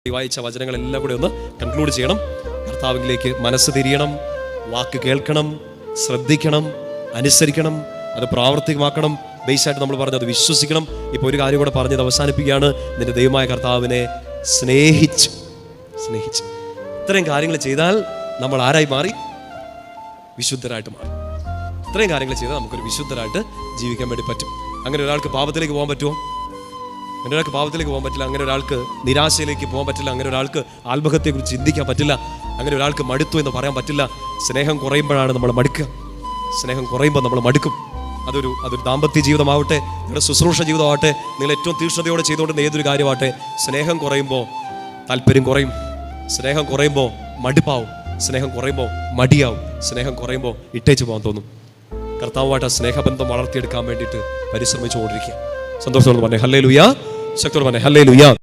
വായിച്ച വചനങ്ങളെല്ലാം കൂടെ ഒന്ന് കൺക്ലൂഡ് ചെയ്യണം. കർത്താവിലേക്ക് മനസ്സ് തിരിയണം, വാക്ക് കേൾക്കണം, ശ്രദ്ധിക്കണം, അനുസരിക്കണം, അത് പ്രാവർത്തികമാക്കണം. ബേസായിട്ട് നമ്മൾ പറഞ്ഞത് വിശ്വസിക്കണം. ഇപ്പോൾ ഒരു കാര്യം കൂടെ പറഞ്ഞത് അവസാനിപ്പിക്കുകയാണ്. നിന്റെ ദൈവമായ കർത്താവിനെ സ്നേഹിച്ച് ഇത്രയും കാര്യങ്ങൾ ചെയ്താൽ നമ്മൾ ആരായി മാറി? വിശുദ്ധരായിട്ട് മാറി. ഇത്രയും കാര്യങ്ങൾ ചെയ്താൽ നമുക്കൊരു വിശുദ്ധരായിട്ട് ജീവിക്കാൻ വേണ്ടി പറ്റും. അങ്ങനെ ഒരാൾക്ക് പാപത്തിലേക്ക് പോകാൻ പറ്റുമോ? അങ്ങനെ ഒരാൾക്ക് പാപത്തിലേക്ക് പോകാൻ പറ്റില്ല. അങ്ങനെ ഒരാൾക്ക് നിരാശയിലേക്ക് പോകാൻ പറ്റില്ല. അങ്ങനെ ഒരാൾക്ക് ആത്മഹത്യയെക്കുറിച്ച് ചിന്തിക്കാൻ പറ്റില്ല. അങ്ങനെ ഒരാൾക്ക് മടുത്തു എന്ന് പറയാൻ പറ്റില്ല. സ്നേഹം കുറയുമ്പോഴാണ് നമ്മൾ മടുക്കുക. സ്നേഹം കുറയുമ്പോൾ നമ്മൾ മടുക്കും. അതൊരു ദാമ്പത്യ ജീവിതമാവട്ടെ, നിങ്ങളുടെ ശുശ്രൂഷ ജീവിതമാവട്ടെ, നിങ്ങൾ ഏറ്റവും തീക്ഷ്ണതയോടെ ചെയ്തുകൊണ്ടിരുന്ന ഏതൊരു കാര്യമാവട്ടെ, സ്നേഹം കുറയുമ്പോൾ താല്പര്യം കുറയും. സ്നേഹം കുറയുമ്പോൾ മടുപ്പാവും. സ്നേഹം കുറയുമ്പോൾ മടിയാവും. സ്നേഹം കുറയുമ്പോൾ ഇട്ടേച്ച് പോകാൻ തോന്നും. കർത്താവുമായിട്ട് ആ സ്നേഹബന്ധം വളർത്തിയെടുക്കാൻ വേണ്ടിയിട്ട് പരിശ്രമിച്ചുകൊണ്ടിരിക്കുക. സന്തോഷത്തോടെ പറഞ്ഞേ ഹല്ലേലൂയ. ശക്തിയോടെ പറഞ്ഞേ ഹല്ലേലൂയ.